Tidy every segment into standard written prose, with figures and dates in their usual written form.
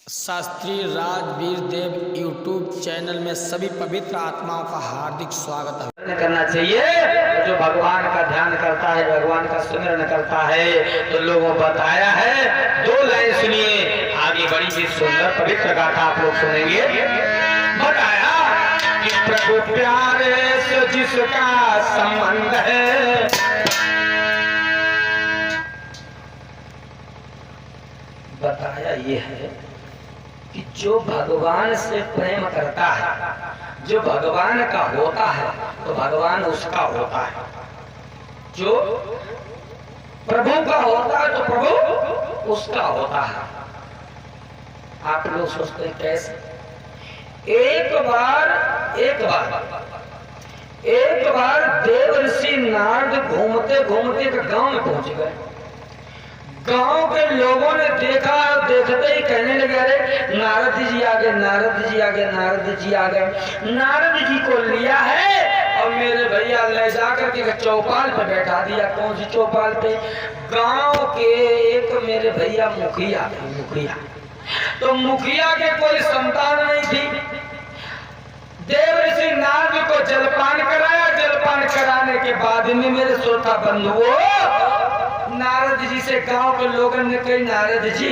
शास्त्री राजवीर देव YouTube channel में सभी पवित्र आत्माओं का हार्दिक स्वागत है। करना चाहिए जो भगवान का ध्यान करता है, भगवान का सुमिरन करता है। तो लोगों बताया है, दो लाइन सुनिए, आगे बड़ी ही सुंदर पवित्र गाथा आप लोग सुनेंगे। बताया कि प्रभु प्यारे से जिसका संबंध है, बताया ये है कि जो भगवान से प्रेम करता है, जो भगवान का होता है तो भगवान उसका होता है। जो प्रभु का होता है तो प्रभु उसका होता है। आप लोग सोचते हैं कैसे? एक बार देव ऋषि नारद घूमते घूमते एक गांव में पहुंच गए। गांव के लोगों ने देखा, देखते ही कहने लगे, अरे नारद जी आ गए, नारद जी आ गए, नारद जी आ गए। नारद जी को लिया है और मेरे भैया ले जाकर के चौपाल पे बैठा दिया। कौन सी चौपाल पे? गांव के एक मेरे भैया मुखिया। तो मुखिया के कोई संतान नहीं थी। देव ऋषि नारद को जलपान कराया। जलपान कराने के बाद में मेरे श्रोता बंधुओं, नारद जी से गांव के लोगों ने कही, नारद जी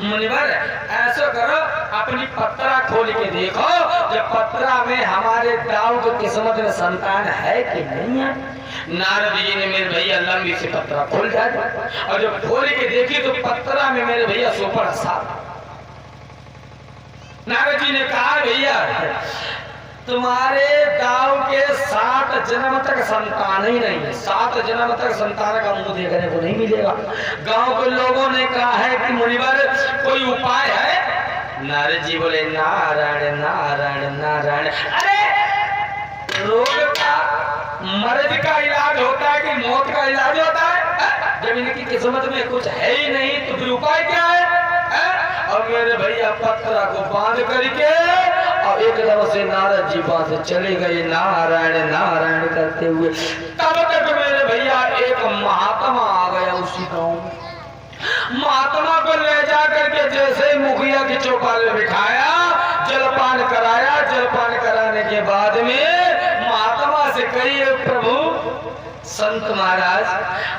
मुनिवर ऐसा करो, अपनी पत्रा खोल के देखो, जब पत्रा में हमारे दाऊ की किस्मत में संतान है कि नहीं है। नारद जी ने मेरे भैया लंबी से पत्रा खोल दिया और जब खोल के देखी तो पत्रा में मेरे भैया सुपर साफ। नारद जी ने कहा, भैया तुम्हारे दाऊ के 7 जन्म तक संतान ही नहीं है, 7 जन्म तक संतान का मुंह देखने को नहीं मिलेगा। गांव के लोगों ने कहा है कि मुनिवर कोई उपाय है? नारद जी बोले, नारायण नारायण नारायण। अरे रोग का, मर्ज का इलाज होता है कि मौत का इलाज होता है? जब इनकी किस्मत में कुछ है ही नहीं तो फिर उपाय क्या है? और मेरे भैया पत्रा को बांध करके और एकदम से नारद जी वहां से चले गए, नारायण नारायण करते हुए। तब तक मेरे भैया एक महात्मा आ गया उसी गांव में। महात्मा को ले जा करके जैसे मुखिया की चौपाल में बिठाया, जलपान कराया। जलपान कराने के बाद में महात्मा से कही, प्रभु संत महाराज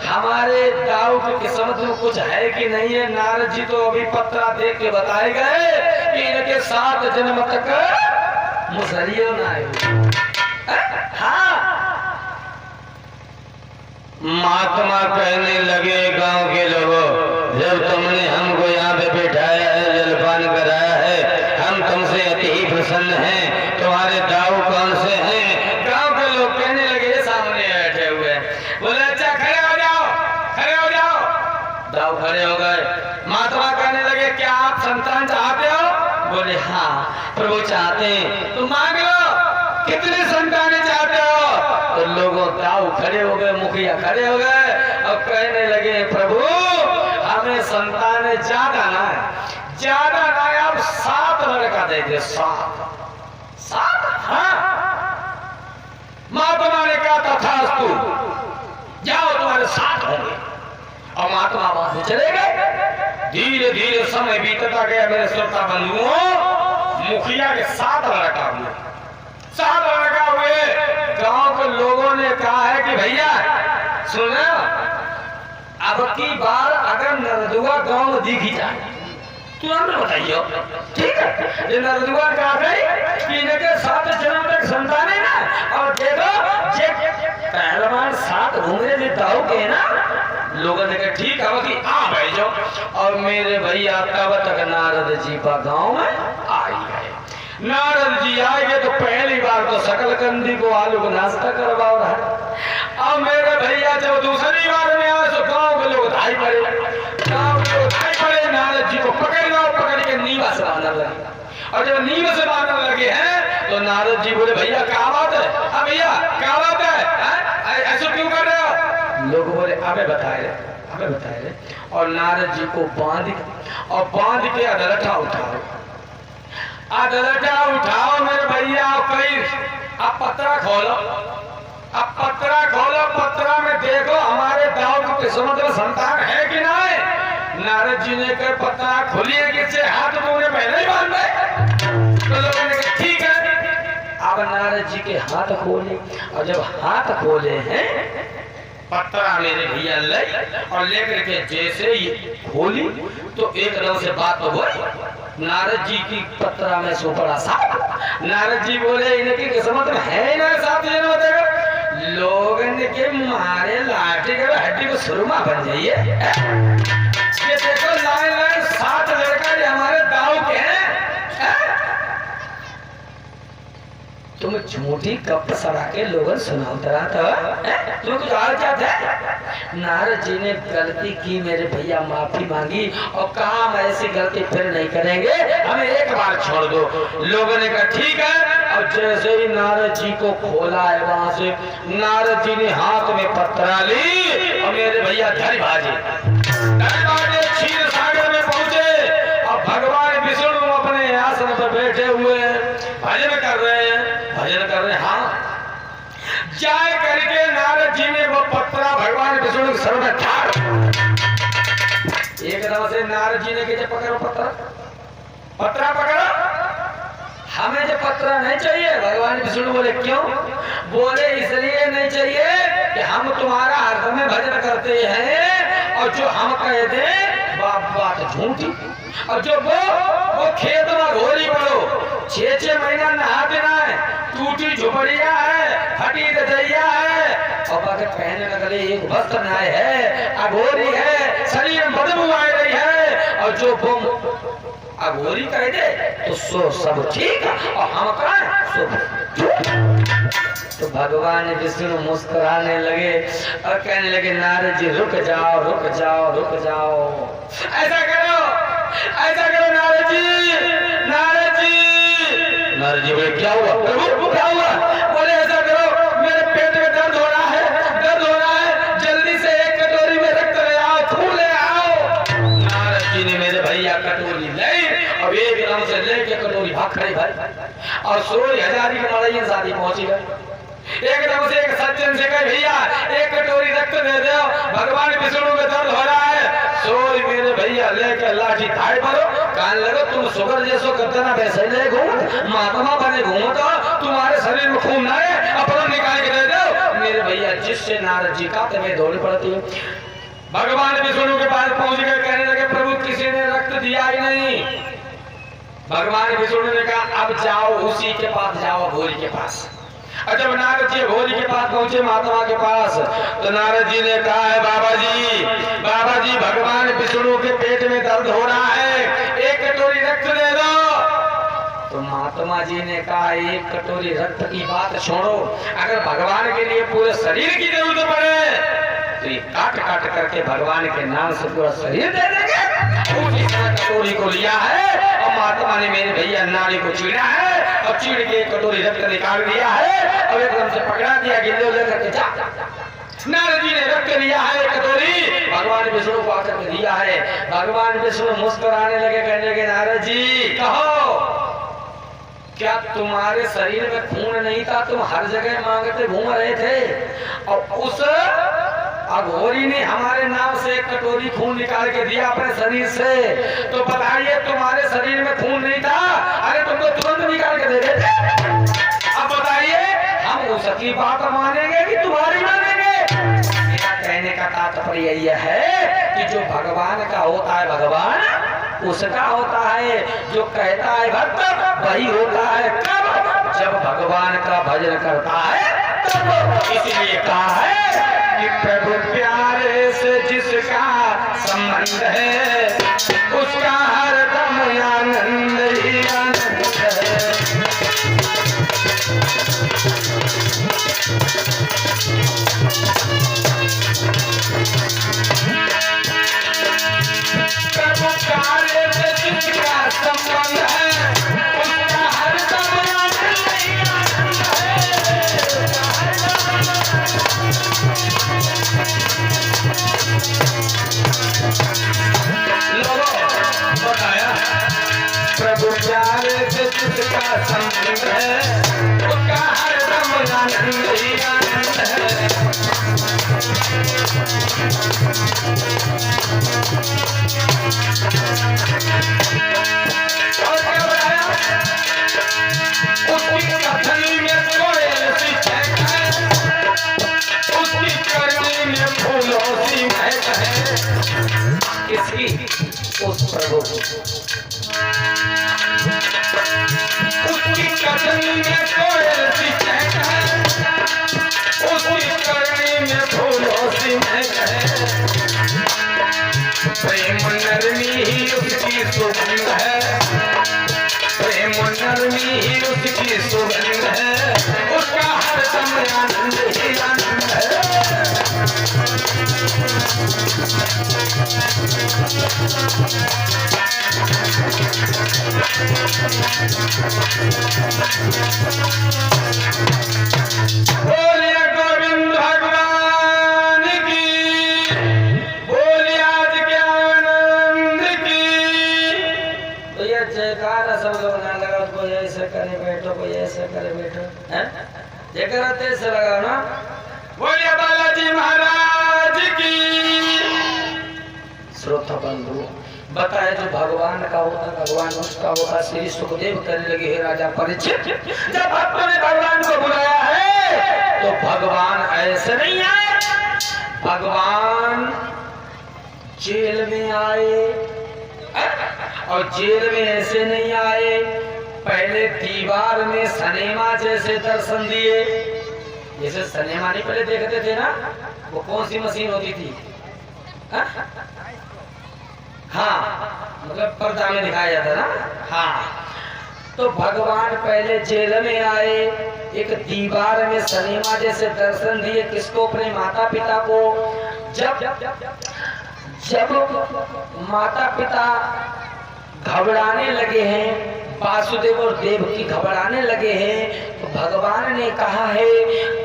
हमारे दाऊ की किस्मत में कुछ है कि नहीं है? नारद जी तो अभी पत्रा देख के बताए गए कि इनके 7 जन्म तक मुसरियो ना आए। हाँ, महात्मा कहने लगे, गांव के लोगों, जब तुमने हमको यहाँ पे बिठाया है, जलपान कराया है, हम तुमसे अति ही प्रसन्न हैं। तुम्हारे दाऊ कौन से हैं? गांव के लोग कहने लगे, सामने बैठे हुए। बोले, अच्छा खड़े हो जाओ, खड़े हो जाओ। दाऊ खड़े हो गए। महात्मा कहने लगे, क्या आप संतान चाहते हो? बोले, हाँ प्रभु चाहते हैं। तो मांग लो, कितने संतान चाहते हो? तो लोगों दाऊ खड़े हो गए, मुखिया खड़े हो गए और कहने लगे, प्रभु हमें संतान ज्यादा ना है, ज्यादा ना है, आप 7 लड़का दे दे। 7? हाँ। महात्मा ने कहा, तथास्तु, जाओ तुम्हारे 7 होंगे। और महात्मा वहां से चले गए। धीरे धीरे समय बीतता गया मेरे श्रोता बंधुओं। मुखिया के 7 लड़का हुए, 7 लड़का हुए। गांव के लोगों ने कहा है कि भैया सुनो, अब की बार अगर नरदुआ गांव में दिख जाए तुरंत बताइयो, ठीक है? ये नरदुआ कहा गई कि इनके 7 जन्म तक संतान है ना, और देखो जे पहलवान 7 घूमरे में दाऊ के ना। लोगों ने कहा, ठीक है कि आ बैठो। और मेरे भैया तब तक नारद जी का गांव में आई गए। नारद जी आए तो पहली बार तो सकल कंदी को आलू को नाश्ता करवा रहा है। अब मेरे भैया जब दूसरी बार में आए तो गांव के लोग धाई पड़े, गांव के लोग धाई पड़े। नारद जी को पकड़ के नीवा से बांधने लगे। और जब नीवा से बांधने लगे हैं तो नारद जी बोले, भैया क्या बात है? हाँ भैया क्या बात है, ऐसा क्यों कर रहे हो? लोग बोले, अबे बताए रे। और नारद जी को बांध के अदलठा उठाओ, अदलठा उठाओ मेरे भैया। कई अब पत्रा खोलो, अब पत्रा खोलो, पत्रा में देखो हमारे दाऊ की किस्मत में संतान है कि नहीं। नारद जी ने कहा पता खुलिए किससे हाथ मुंह में नारद जी के हाथ खोले, और जब हाथ खोले हैं पत्रा मेरे भैया ले, और लेकर के जैसे ही खोली तो एकदम से बात तो बोली नारद जी की पत्रा में सो पड़ा साहब। नारद जी बोले इनकी किस्मत में है ना साथ लोगन के मारे लाठी के हड्डी को सुरमा बन जाइए। ये देखो लाइन लाइन 7 लड़का हमारे दाव के हैं। तुम झूठी कप सड़ा के लोगन सुनाता था, तुम कुछ और क्या थे? नारद जी ने गलती की मेरे भैया, माफी मांगी और कहा हम ऐसी गलती फिर नहीं करेंगे, हमें एक बार छोड़ दो। लोगों ने कहा ठीक है। और जैसे ही नारद जी को खोला है वहां से, नारद जी ने हाथ में पत्रा ली और मेरे भैया धरी भाजे क्षीर सागर में पहुंचे और भगवान विष्णु अपने आसन पर बैठे हुए हैं, भजन कर रहे हैं, भजन कर रहे हैं। हाँ, जाए करके नारद जी ने वो पत्रा भगवान विष्णु के सर में ठाड़, एकदम से नारद जी ने कहा पकड़ो पत्रा, पत्रा पकड़ो, हमें जो पत्रा नहीं चाहिए। भगवान विष्णु बोले क्यों? बोले इसलिए नहीं चाहिए कि हम तुम्हारा हर में भजन करते हैं और जो हम कहते बात झूठी, और जो वो खेत में घोरी पड़ो 6-6 महीना नहाते ना है, टूटी झुपड़िया है, फटी रजैया है, और बाकी पहने लगले एक वस्त्र ना है, अघोरी है, शरीर में बदबू आ रही है, और जो वो अघोरी कह दे तो सो सब ठीक और हम कहें सो। तो भगवान विष्णु मुस्कुराने लगे और कहने लगे नारद जी रुक जाओ रुक जाओ रुक जाओ, ऐसा करो नारद जी, नारद जी। नारद जी बोले क्या हुआ प्रभु, क्या हुआ? बोले ऐसा करो मेरे पेट में दर्द हो रहा है, जल्दी से एक कटोरी में रक्त ले आओ, खून ले आओ। नारद जी ने मेरे भैया कटोरी ले और एकदम से लेके कटोरी भाग खड़े भाई और 100,000 की लड़ाई शादी पहुंची गई। एकदम से एक सज्जन से कहे भैया एक कटोरी रक्त दे दो, भगवान विष्णु में दर्द हो रहा है। सोई मेरे भैया लेके लाठी थाई पड़ो, कान लगो तुम शुगर जैसो करतना वैसे ले घूम, महात्मा बने घूमो तो तुम्हारे शरीर में खून ना है, अपना निकाल के दे दो। मेरे भैया जिससे नारद जी का तुम्हें दौड़ पड़ती है। भगवान विष्णु के पास पहुंच गए, कहने लगे प्रभु किसी ने रक्त दिया ही नहीं। भगवान विष्णु ने कहा अब जाओ उसी के पास जाओ, घोरी के पास। और जब नारद जी घोरी के पास पहुंचे महात्मा के पास, तो नारद जी ने कहा है बाबा जी भगवान विष्णु के पेट में दर्द हो रहा है, एक कटोरी रक्त दे दो। तो महात्मा जी ने कहा एक कटोरी रक्त की बात छोड़ो, अगर भगवान के लिए पूरे शरीर की जरूरत पड़े तो ये काट काट करके भगवान के नाम से पूरा शरीर दे देंगे। उसी तरह कटोरी को लिया है और महात्मा ने मेरे भैया नारी को चीड़ा है और चीड़ के कटोरी रक्त निकाल दिया है और एकदम से पकड़ा दिया, गिल्ले लेकर के जा। नारद जी ने रक्त लिया है कटोरी, भगवान विष्णु को आकर के दिया है। भगवान विष्णु मुस्कुराने लगे, कहने लगे नारद जी कहो क्या तुम्हारे शरीर में खून नहीं था? तुम हर जगह मांगते घूम रहे थे और उस अघोरी ने हमारे नाम से एक कटोरी खून निकाल के दिया अपने शरीर से, तो बताइए तुम्हारे शरीर में खून नहीं था, अरे तुम तो तुरंत निकाल के दे देते। अब बताइए हम उसकी बात मानेंगे कि तुम्हारी मानेंगे? मेरा कहने का तात्पर्य यह है कि जो भगवान का होता है भगवान उसका होता है, जो कहता है भक्त वही होता है। कब? जब भगवान का भजन करता है तब। इसलिए कहा है कि प्रभु प्यारे से जिसका संबंध है उसका हरदम आनंद ही आनंद है। प्रभु प्यारे से जिसका संबंध है उसका हरदम आनंद ही आनंद है। बताया प्रभु प्यारे से जिसका संबंध है उसका हरदम आनंद ही आनंद है। और क्या बताया? उसकी कथनी में कोई उसकी करनी में कोयल सी चहक है, उसकी करनी में फूलों सी महक है, प्रेम नरमी ही उसकी सुगंध है, प्रेम नरमी ही उसकी सुगंध है, उसका हर समय आनंद ही आनंद है। बोलिए गोविंद भगवान की, बोलिए आज के आनंद की। तो ये जयकारा सब लोग ना लगा, कोई ऐसे करे बैठो, कोई ऐसे करे बैठो, हैं? जयकारा तेज से लगाओ ना। बोलिए बालाजी महाराज की। श्रोता बंधु, बताए जो भगवान का होता, भगवान उसका होता। श्री सुखदेव कहने लगे, हे राजा परीक्षित, जब भक्तों ने भगवान को बुलाया है तो भगवान ऐसे नहीं आए, भगवान जेल में आए। और जेल में ऐसे नहीं आए, पहले दीवार में सनेमा जैसे दर्शन दिए। जैसे सनेमा नहीं पहले देखते थे ना, वो कौन सी मशीन होती थी? हाँ, मतलब पर्दा में दिखाया जाता ना। हाँ, तो भगवान पहले जेल में आए, एक दीवार में सनेमा जैसे दर्शन दिए। किसको? अपने माता पिता को। जब माता पिता घबराने लगे हैं, वासुदेव और देवकी घबराने लगे हैं, तो भगवान ने कहा है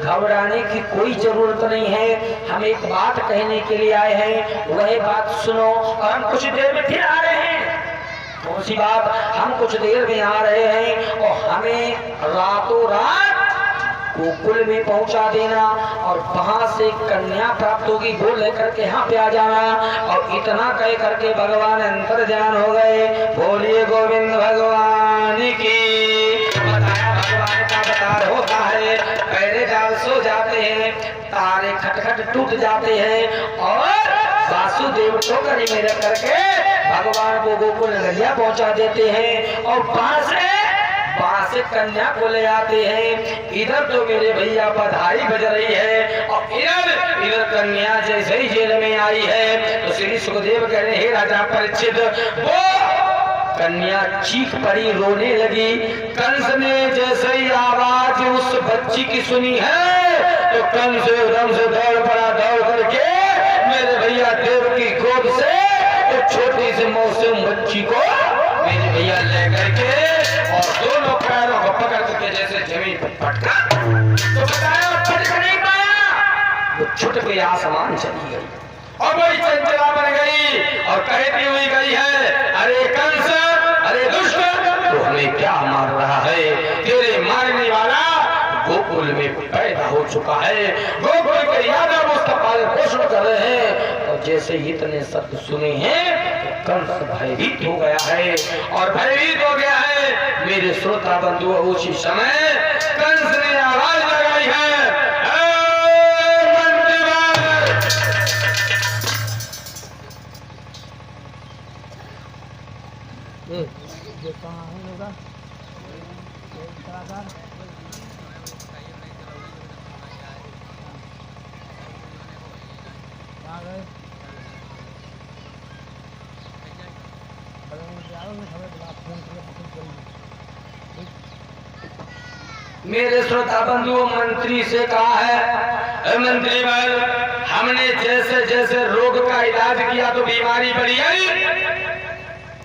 घबराने की कोई जरूरत नहीं है, हम एक बात कहने के लिए आए हैं, वह बात सुनो। और हम कुछ देर में फिर आ रहे हैं। कौन सी बात? हम कुछ देर में आ रहे हैं और हमें रातों रात गोकुल में पहुंचा देना और वहां से कन्या प्राप्त होगी, वो लेकर के यहाँ पे आ जाना। और इतना कह करके भगवान अंतर्ध्यान हो गए। बोलिए गोविंद भगवान की। बताया भगवान का अवतार होता है, पहले जाल सो जाते हैं, तारे खटखट टूट जाते हैं और वासुदेव टोकरी में रख करके भगवान को गोकुल नगरिया पहुंचा देते हैं और वहां से कन्या को ले आते हैं। इधर तो मेरे भैया बधाई बज रही है और इधर कन्या जैसे ही जेल में आई है तो श्री सुखदेव कह रहे हैं, राजा परीक्षित, वो कन्या चीख पड़ी, रोने लगी। कंस ने जैसे ही आवाज उस बच्ची की सुनी है तो कंस एकदम से दौड़ पड़ा, दौड़ करके मेरे भैया देव की गोद से एक छोटी सी मौसम बच्ची को मेरे भैया ले करके और दोनों पैरों को पकड़ करके जैसे जमीन पर पटका, तो बताया पटक नहीं पाया, वो छुट के आसमान चली गई और बड़ी चंचला बन गई और कहती हुई गई है, अरे कंस, अरे दुष्ट, तो हमें क्या मार रहा है? तेरे मारने वाला गोकुल में पैदा हो चुका है, गोकुल के यादव उसका पालन पोषण कर रहे हैं। और जैसे इतने शब्द सुने हैं कंस भयभीत हो गया है और भयभीत हो गया है। मेरे श्रोता बंधु, उसी समय कंस ने आवाज लगाई है, मेरे श्रोता बंधु, मंत्री से कहा है, मंत्री भाई, हमने जैसे जैसे रोग का इलाज किया तो बीमारी बढ़ी आई,